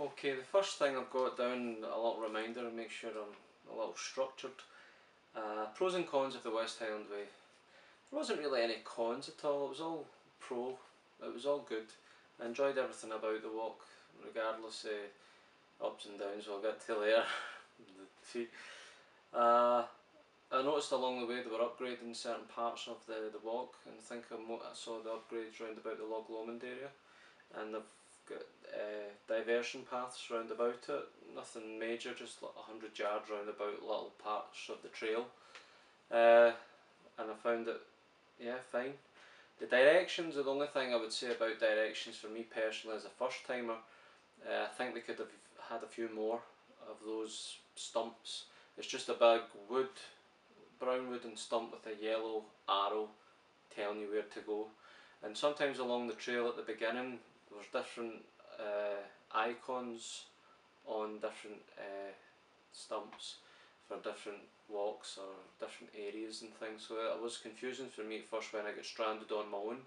Okay, the first thing I've got down, a little reminder to make sure I'm a little structured. Pros and cons of the West Highland Way. There wasn't really any cons at all, it was all pro, it was all good. I enjoyed everything about the walk, regardless of ups and downs we'll get to later. I noticed along the way they were upgrading certain parts of the walk, and I think I saw the upgrades round about the Loch Lomond area, and they've got diversion paths round about it, nothing major, just like 100 yards round about little parts of the trail, and I found it, yeah, fine. The directions are the only thing I would say about directions for me personally as a first timer. I think they could have had a few more of those stumps. It's just a big wood, brown wooden stump with a yellow arrow telling you where to go. And sometimes along the trail at the beginning there's different icons on different stumps for different walks or different areas and things, so it was confusing for me at first when I got stranded on my own.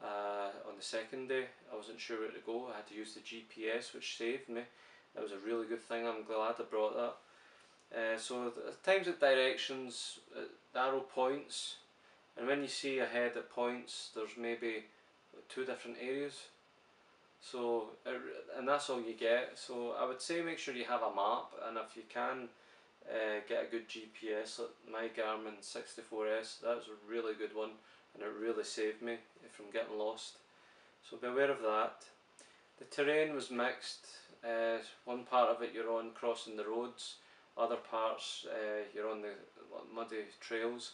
On the second day I wasn't sure where to go, I had to use the GPS, which saved me. That was a really good thing, I'm glad I brought that. So at times at directions, arrow points, and when you see ahead at points there's maybe 2 different areas, so and that's all you get. So I would say make sure you have a map, and if you can get a good GPS, like my Garmin 64S, that was a really good one and it really saved me from getting lost, so be aware of that. The terrain was mixed, one part of it you're on crossing the roads, other parts you're on the muddy trails,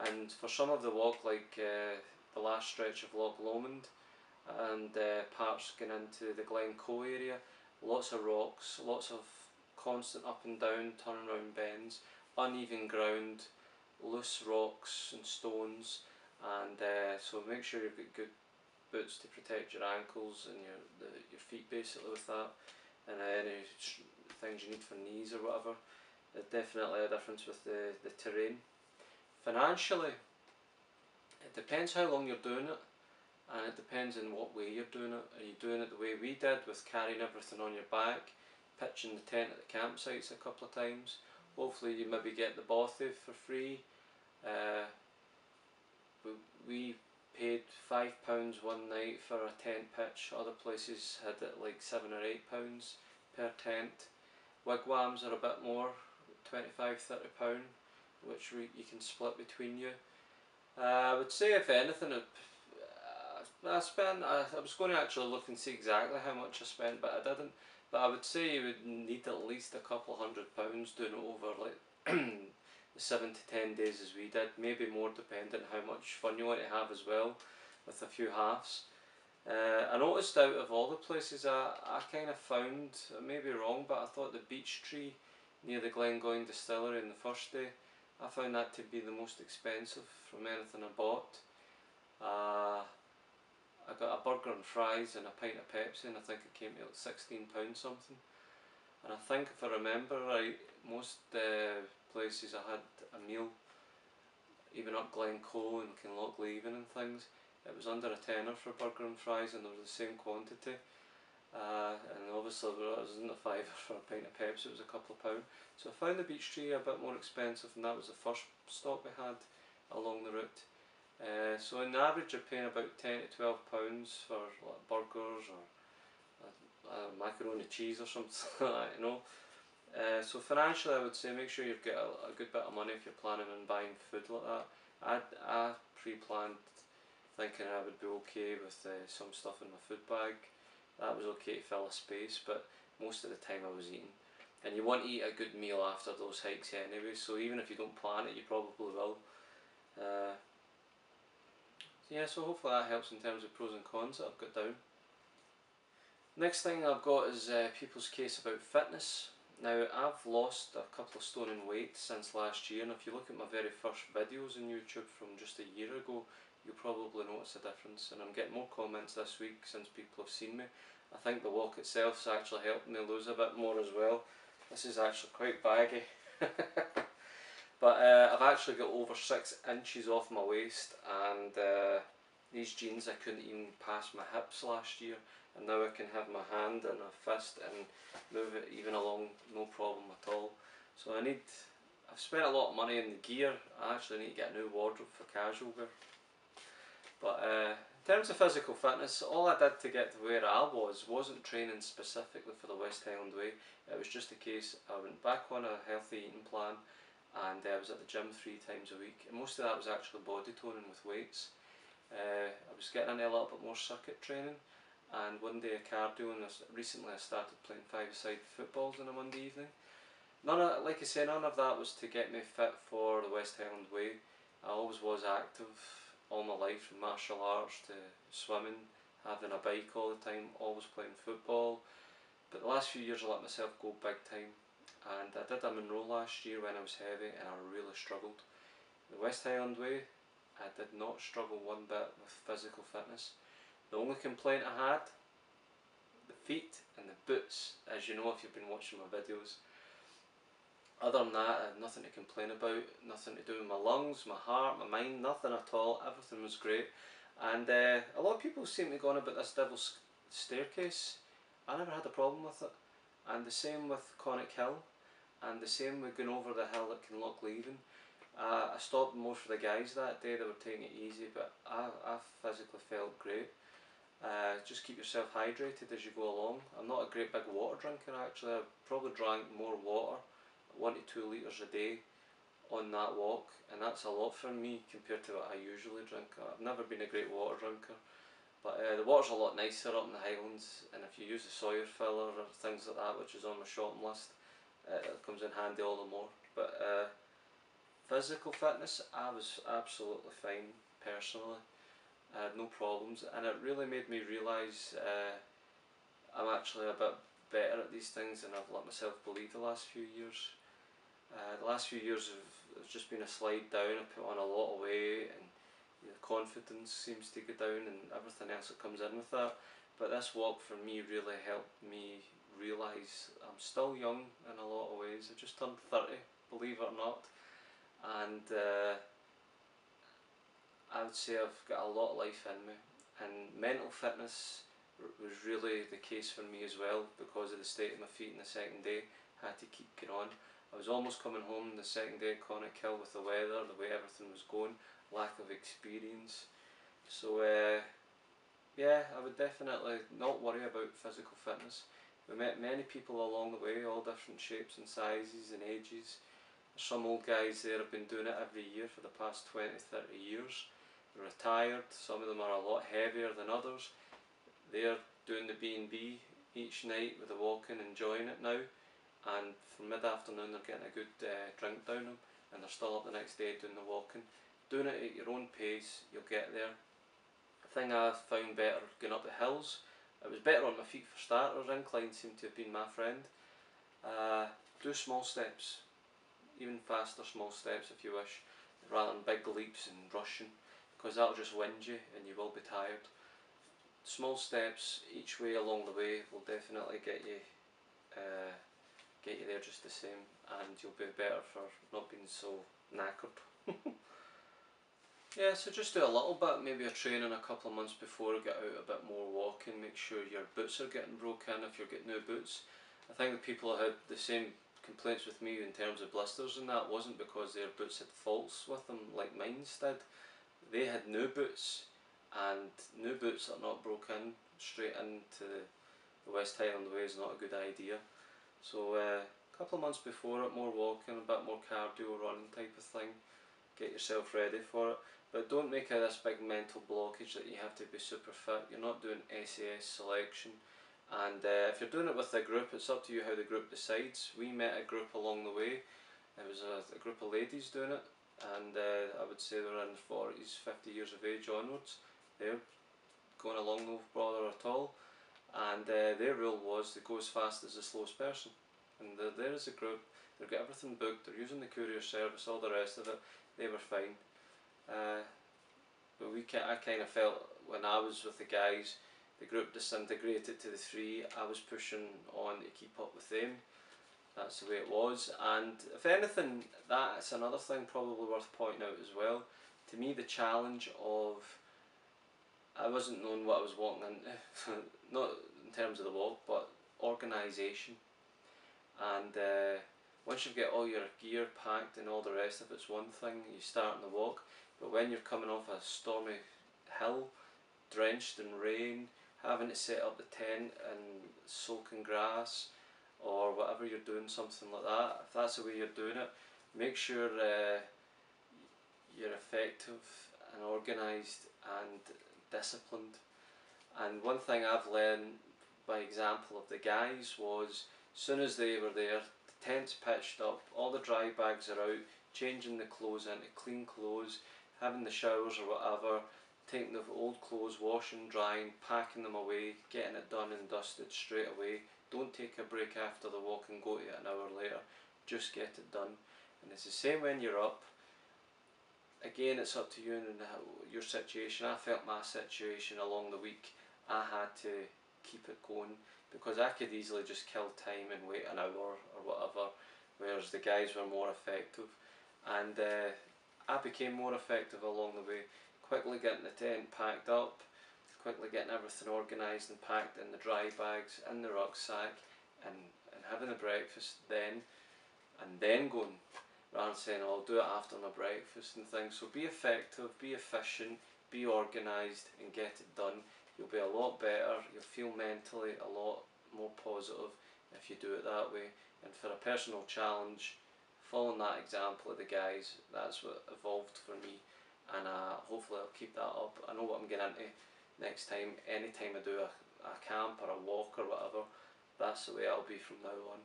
and for some of the walk, like the last stretch of Loch Lomond and parts going into the Glencoe area, lots of rocks, lots of constant up and down, turn around bends, uneven ground, loose rocks and stones, and so make sure you've got good boots to protect your ankles and your feet basically with that, and any things you need for knees or whatever. There's definitely a difference with the terrain. Financially, it depends how long you're doing it, and it depends in what way you're doing it. Are you doing it the way we did, with carrying everything on your back, pitching the tent at the campsites a couple of times? Hopefully you maybe get the bothy for free. We paid £5 one night for a tent pitch, other places had it like £7 or £8 per tent. Wigwams are a bit more, £25–30, which you can split between you. I would say if anything, I was going to actually look and see exactly how much I spent, but I didn't. But I would say you would need at least a couple £100 doing it over like 7 to 10 days as we did, maybe more depending on how much fun you want to have as well, with a few halves. I noticed out of all the places I kind of found, I may be wrong, but I thought the beech tree near the Glengoyne distillery on the first day, I found that to be the most expensive from anything I bought. I got a burger and fries and a pint of Pepsi, and I think it came to like £16 something. And I think if I remember right, most places I had a meal, even up Glencoe and Kinlochleven and things, it was under a tenner for a burger and fries, and they were the same quantity. And obviously it wasn't a fiver for a pint of Pepsi, it was a couple of £. So I found the beech tree a bit more expensive, and that was the first stop we had along the route. So on average you're paying about £10 to £12 for like burgers or macaroni cheese or something like that, you know. So financially I would say make sure you've got a good bit of money if you're planning on buying food like that. I pre-planned thinking I would be okay with some stuff in my food bag. That was okay to fill a space, but most of the time I was eating. And you want to eat a good meal after those hikes anyway, so even if you don't plan it you probably will. Yeah, so hopefully that helps in terms of pros and cons that I've got down. Next thing I've got is people's case about fitness. Now I've lost a couple of stone in weight since last year, and if you look at my very first videos on YouTube from just a year ago, you'll probably notice a difference, and I'm getting more comments this week since people have seen me. I think the walk itself has actually helped me lose a bit more as well. This is actually quite baggy. But I've actually got over 6 inches off my waist, and these jeans I couldn't even pass my hips last year, and now I can have my hand and a fist and move it even along, no problem at all. So I've spent a lot of money in the gear. I actually need to get a new wardrobe for casual wear. But in terms of physical fitness, all I did to get to where I wasn't training specifically for the West Highland Way. It was just a case I went back on a healthy eating plan, and I was at the gym 3 times a week. And most of that was actually body toning with weights. I was getting into a little bit more circuit training, and one day a cardio, and recently I started playing 5-a-side footballs on a Monday evening. Like I say, none of that was to get me fit for the West Highland Way. I always was active all my life, from martial arts to swimming, having a bike all the time, always playing football. But the last few years I let myself go big time, and I did a Monroe last year when I was heavy and I really struggled. The West Highland Way, I did not struggle one bit with physical fitness. The only complaint I had, the feet and the boots, as you know if you've been watching my videos. Other than that, I had nothing to complain about, nothing to do with my lungs, my heart, my mind, nothing at all. Everything was great. And a lot of people seem to go on about this devil's staircase. I never had a problem with it. And the same with Conic Hill, and the same with going over the hill at Kinlochleven. I stopped more for the guys that day, they were taking it easy, but I physically felt great. Just keep yourself hydrated as you go along. I'm not a great big water drinker actually. I probably drank more water, 1 to 2 litres a day on that walk, and that's a lot for me compared to what I usually drink. I've never been a great water drinker, but the water's a lot nicer up in the Highlands, and if you use the Sawyer filler or things like that, which is on my shopping list, it comes in handy all the more. But physical fitness, I was absolutely fine personally. I had no problems, and it really made me realise I'm actually a bit better at these things than I've let myself believe the last few years. The last few years have just been a slide down. I put on a lot of weight, and the confidence seems to go down and everything else that comes in with that. But this walk for me really helped me realise I'm still young in a lot of ways. I just turned 30, believe it or not, and I would say I've got a lot of life in me. And mental fitness was really the case for me as well, because of the state of my feet on the second day. I had to keep going on. I was almost coming home the second day at Conic Hill with the weather, the way everything was going, lack of experience. So yeah, I would definitely not worry about physical fitness. We met many people along the way, all different shapes and sizes and ages. There's some old guys there have been doing it every year for the past 20-30 years. They're retired, some of them are a lot heavier than others. They're doing the B&B each night with the walking, enjoying it now. And from mid-afternoon they're getting a good drink down them, and they're still up the next day doing the walking. Doing it at your own pace, you'll get there. The thing I found better going up the hills, it was better on my feet for starters. Incline seemed to have been my friend. Do small steps, even faster small steps if you wish, rather than big leaps and rushing, because that'll just wind you and you will be tired. Small steps each way along the way will definitely get you there just the same, and you'll be better for not being so knackered. Yeah, so just do a little bit, maybe a training a couple of months before, get out a bit more walking, make sure your boots are getting broken if you're getting new boots. I think the people who had the same complaints with me in terms of blisters and that wasn't because their boots had faults with them like mine did. They had new boots, and new boots that are not broken straight into the West Highland Way is not a good idea. So a couple of months before it, more walking, a bit more cardio, running type of thing. Get yourself ready for it, but don't make it this big mental blockage that you have to be super fit. You're not doing SAS selection, and if you're doing it with a group, it's up to you how the group decides. We met a group along the way. It was a group of ladies doing it, and I would say they were in their 40s, 50 years of age onwards. They're going along no bother at all, and their rule was to go as fast as the slowest person. And there is a group, they've got everything booked, they're using the courier service, all the rest of it. They were fine, but I kind of felt when I was with the guys, the group disintegrated to the 3. I was pushing on to keep up with them. That's the way it was. And if anything, that's another thing probably worth pointing out as well. To me, the challenge of I wasn't knowing what I was walking into, not in terms of the walk, but organisation. And once you've got all your gear packed and all the rest of it's one thing, you start on the walk, but when you're coming off a stormy hill, drenched in rain, having to set up the tent and soaking grass, or whatever you're doing, something like that, if that's the way you're doing it, make sure you're effective and organised and disciplined. And one thing I've learned by example of the guys was, as soon as they were there, the tent's pitched up, all the dry bags are out, changing the clothes into clean clothes, having the showers or whatever, taking the old clothes, washing, drying, packing them away, getting it done and dusted straight away. Don't take a break after the walk and go to it an hour later, just get it done. And it's the same when you're up. Again, it's up to you and your situation. I felt my situation along the week, I had to keep it going, because I could easily just kill time and wait an hour or whatever, whereas the guys were more effective. And I became more effective along the way, quickly getting the tent packed up, quickly getting everything organised and packed in the dry bags, in the rucksack, and having the breakfast then, and then going, rather than saying, oh, I'll do it after my breakfast and things. So be effective, be efficient, be organised and get it done. You'll be a lot better, you'll feel mentally a lot more positive if you do it that way. And for a personal challenge, following that example of the guys, that's what evolved for me, and hopefully I'll keep that up. I know what I'm getting into next time. Anytime I do a camp or a walk or whatever, that's the way I'll be from now on.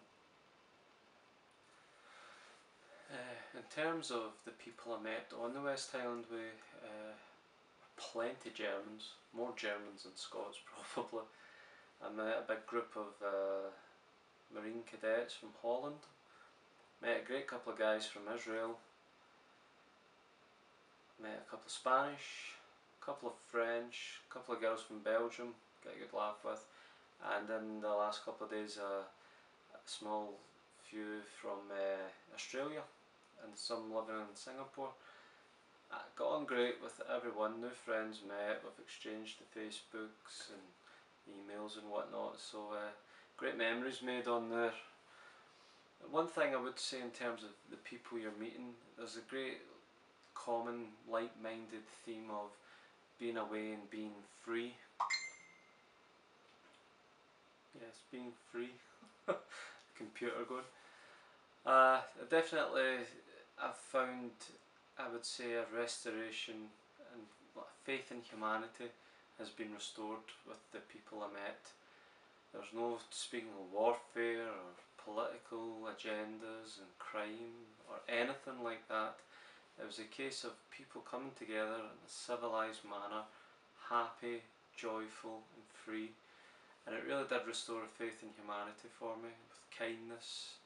In terms of the people I met on the West Highland Way, plenty Germans, more Germans than Scots probably. I met a big group of Marine cadets from Holland, met a great couple of guys from Israel, met a couple of Spanish, a couple of French, a couple of girls from Belgium, got a good laugh with, and in the last couple of days a small few from Australia and some living in Singapore. I got on great with everyone, new friends met, we've exchanged the Facebooks and emails and whatnot, so great memories made on there. One thing I would say in terms of the people you're meeting, there's a great common like-minded theme of being away and being free. Yes, being free. Computer going. Definitely I've found, I would say, a restoration and faith in humanity has been restored with the people I met. There's no speaking of warfare or political agendas and crime or anything like that. It was a case of people coming together in a civilised manner, happy, joyful and free, and it really did restore a faith in humanity for me, with kindness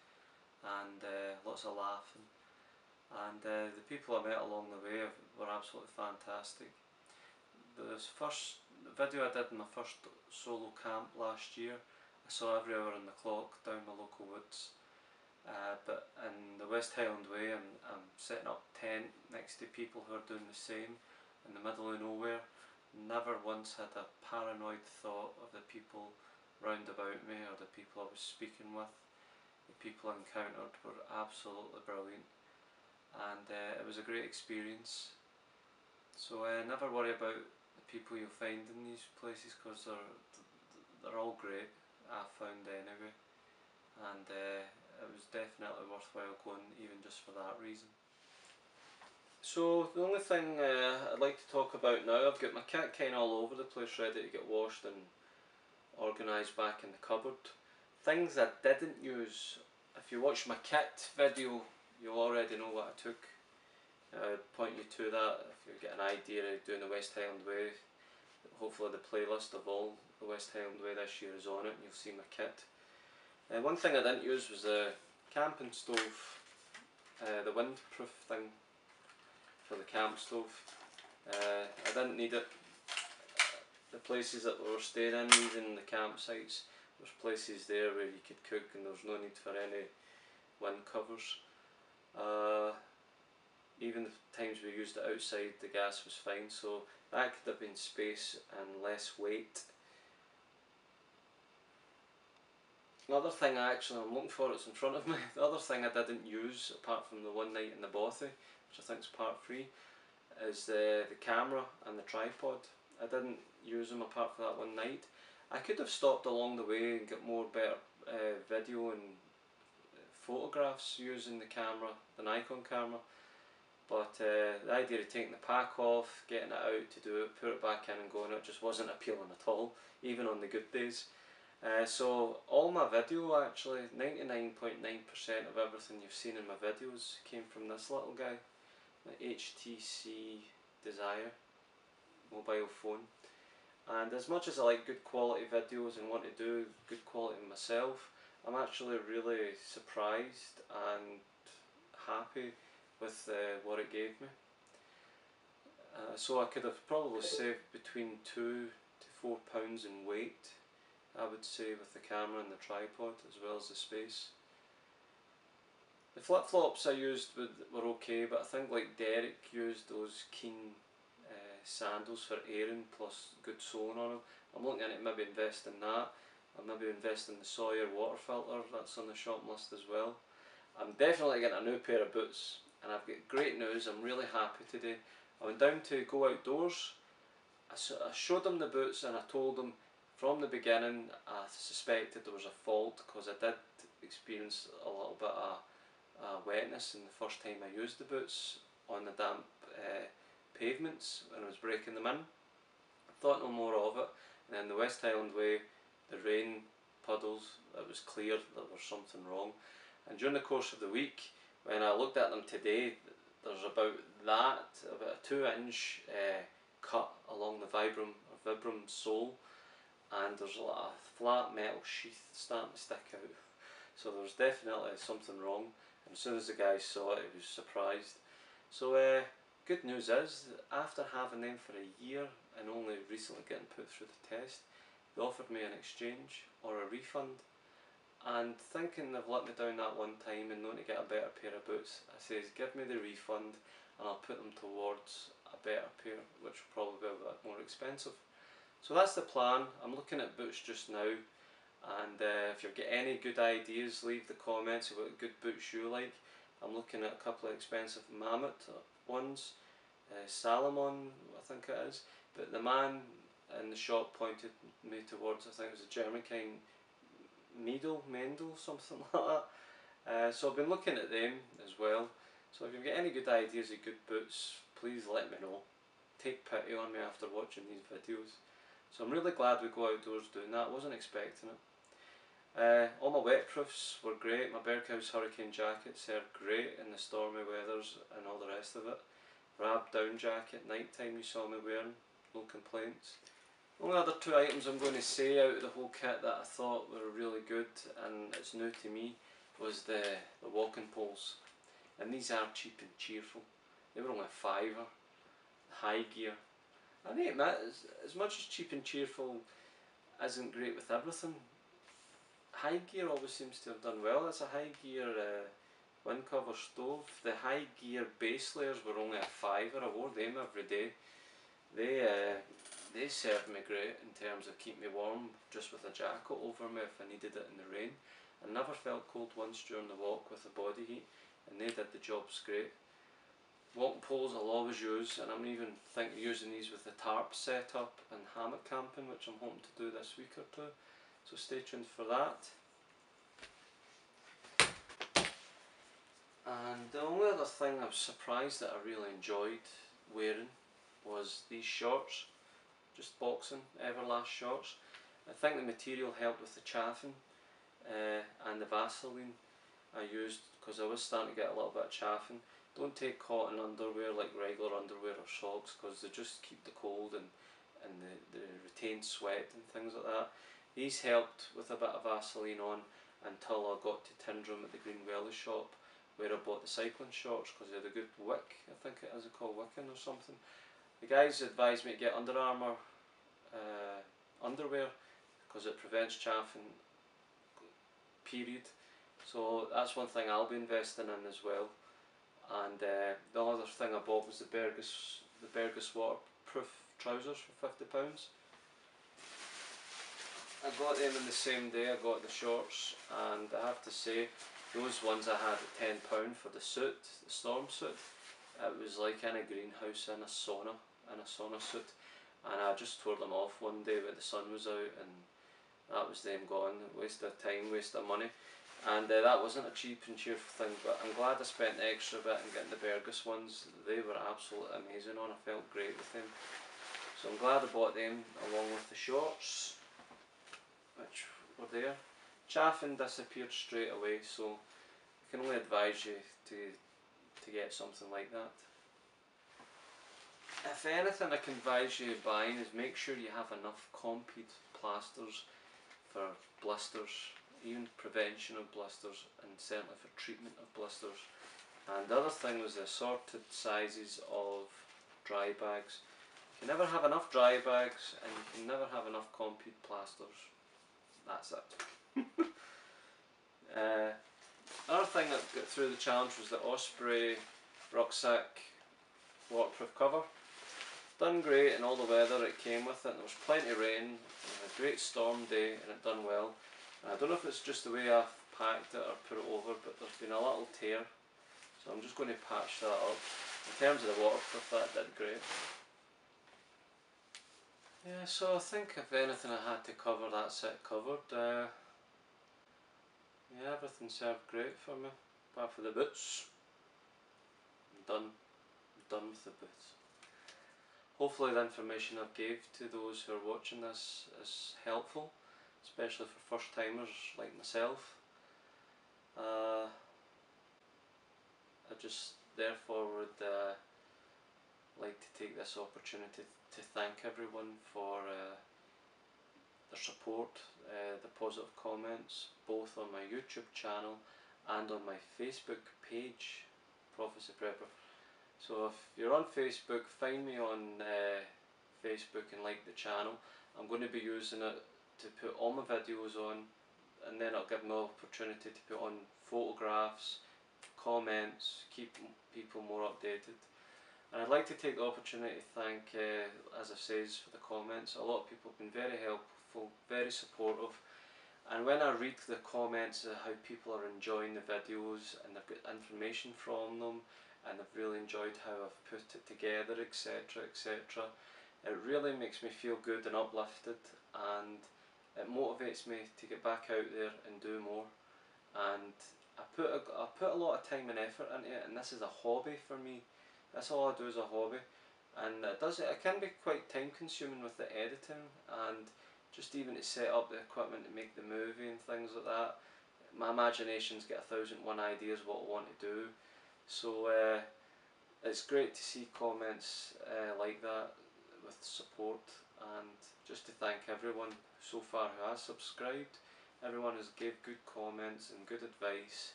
and lots of laughing. And the people I met along the way were absolutely fantastic. The video I did in my first solo camp last year, I saw every hour on the clock down the local woods. But in the West Highland Way, I'm setting up tent next to people who are doing the same in the middle of nowhere. Never once had a paranoid thought of the people round about me or the people I was speaking with. The people I encountered were absolutely brilliant, and it was a great experience. So never worry about the people you'll find in these places, because they're all great, I found anyway, and it was definitely worthwhile going, even just for that reason. So the only thing I'd like to talk about now, I've got my kit kind of all over the place, ready to get washed and organised back in the cupboard. Things I didn't use, if you watch my kit video you'll already know what I took. I'd point you to that if you get an idea of doing the West Highland Way. Hopefully the playlist of all the West Highland Way this year is on it and you'll see my kit. One thing I didn't use was the camping stove, the windproof thing for the camp stove. I didn't need it. The places that we were staying in, even the campsites, there's places there where you could cook and there's no need for any wind covers. even the times we used it outside, the gas was fine, so that could have been space and less weight. The other thing I'm looking for, it's in front of me, the other thing I didn't use, apart from the one night in the bothy, which I think is part 3, is the camera and the tripod. I didn't use them apart from that one night. I could have stopped along the way and got better video and photographs using the camera, the Nikon camera, but the idea of taking the pack off, getting it out to do it, put it back in and going out just wasn't appealing at all, even on the good days. So all my video, actually 99.9% of everything you've seen in my videos came from this little guy, the HTC Desire mobile phone. And as much as I like good quality videos and want to do good quality myself, I'm actually really surprised and happy with what it gave me. So I could have probably saved between 2 to 4 pounds in weight, I would say, with the camera and the tripod, as well as the space. The flip-flops I used were okay, but I think like Derek used those Keen sandals for airing plus good soling on them. I'm looking at maybe invest in that. I'll maybe invest in the Sawyer water filter, that's on the shop list as well. I'm definitely getting a new pair of boots, and I've got great news. I'm really happy today. I went down to go outdoors, I showed them the boots, and I told them from the beginning I suspected there was a fault, because I did experience a little bit of wetness in the first time I used the boots on the damp pavements when I was breaking them in. I thought no more of it, and then the West Highland Way, the rain puddles, it was clear that there was something wrong. And during the course of the week, when I looked at them today, there's about a 2-inch cut along the Vibram sole, and there's a lot of flat metal sheath starting to stick out. So there's definitely something wrong, and as soon as the guy saw it, he was surprised. So good news is, after having them for a year and only recently getting put through the test, they offered me an exchange or a refund. And thinking they've let me down that one time and knowing to get a better pair of boots, I says give me the refund and I'll put them towards a better pair, which will probably be a bit more expensive. So that's the plan. I'm looking at boots just now, and if you've got any good ideas, leave the comments about what good boots you like. I'm looking at a couple of expensive Mammoth ones, Salomon I think it is, but the man in the shop pointed me towards, I think it was a German kind, Mendel, something like that. So I've been looking at them as well. So if you've got any good ideas of good boots, please let me know. Take pity on me after watching these videos. So I'm really glad we go outdoors doing that. I wasn't expecting it. All my wetproofs were great. My Berghaus hurricane jackets are great in the stormy weathers and all the rest of it. Rab down jacket, night time, you saw me wearing, no complaints. The only other 2 items I'm going to say out of the whole kit that I thought were really good, and it's new to me, was the walking poles. And these are cheap and cheerful. They were only a £5. High gear. I need to admit, as much as cheap and cheerful isn't great with everything, high gear always seems to have done well. It's a high gear wind cover stove. The high gear base layers were only a £5. I wore them every day. They served me great in terms of keeping me warm just with a jacket over me if I needed it in the rain. I never felt cold once during the walk with the body heat, and they did the jobs great. Walking poles I'll always use, and I'm even thinking of using these with the tarp setup and hammock camping, which I'm hoping to do this week or two. So stay tuned for that. And the only other thing I was surprised that I really enjoyed wearing was these shorts. Just boxing Everlast shorts. I think the material helped with the chafing, and the Vaseline I used, because I was starting to get a little bit of chafing. Don't take cotton underwear like regular underwear or socks, because they just keep the cold and the retained sweat and things like that. These helped with a bit of Vaseline on until I got to Tyndrum at the Green Welly shop, where I bought the cycling shorts, because they had a good wick, I think it is called wicking or something. The guys advised me to get Under Armour underwear, because it prevents chafing, period. So that's one thing I'll be investing in as well. and the other thing I bought was the Bergus waterproof trousers for £50. I got them in the same day I got the shorts, and I have to say those ones I had at £10 for the suit, the storm suit. It was like in a greenhouse in a sauna suit, and I just tore them off one day when the sun was out, and that was them gone. Waste of time, waste of money, and that wasn't a cheap and cheerful thing, but I'm glad I spent the extra bit in getting the Bergus ones. They were absolutely amazing on, I felt great with them, so I'm glad I bought them along with the shorts, which were there. Chaffing disappeared straight away, so I can only advise you to get something like that. If anything I can advise you buying is make sure you have enough Compeed plasters for blisters, even prevention of blisters, and certainly for treatment of blisters. And the other thing was the assorted sizes of dry bags. You can never have enough dry bags, and you can never have enough Compeed plasters. That's it. Another thing that got through the challenge was the Osprey rucksack waterproof cover. Done great in all the weather it came with it, and there was plenty of rain, and a great storm day, and it done well. And I don't know if it's just the way I've packed it or put it over, but there's been a little tear, so I'm just going to patch that up. In terms of the waterproof, that did great. Yeah, so I think if anything I had to cover, that's it covered. Yeah, everything served great for me, apart from the boots. I'm done with the boots. Hopefully the information I've gave to those who are watching this is helpful, especially for first timers like myself. I just therefore would like to take this opportunity to thank everyone for their support, the positive comments, both on my YouTube channel and on my Facebook page, Prophecy Prepper. So if you're on Facebook, find me on Facebook and like the channel. I'm going to be using it to put all my videos on, and then it'll give me the opportunity to put on photographs, comments, keep people more updated. And I'd like to take the opportunity to thank, as I says, for the comments. A lot of people have been very helpful, very supportive, and when I read the comments of how people are enjoying the videos and they've got information from them, and they've really enjoyed how I've put it together, etc, etc, it really makes me feel good and uplifted, and it motivates me to get back out there and do more. And I put a lot of time and effort into it, and this is a hobby for me. That's all I do is a hobby, and it can be quite time consuming with the editing, and just even to set up the equipment to make the movie and things like that. My imagination's got 1,001 ideas what I want to do, so it's great to see comments like that with support, and just to thank everyone so far who has subscribed, everyone has gave good comments and good advice,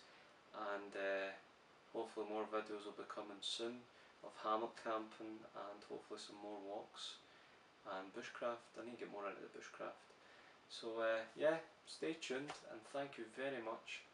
and hopefully more videos will be coming soon of hammock camping, and hopefully some more walks and bushcraft. I need to get more into the bushcraft. So yeah, stay tuned, and thank you very much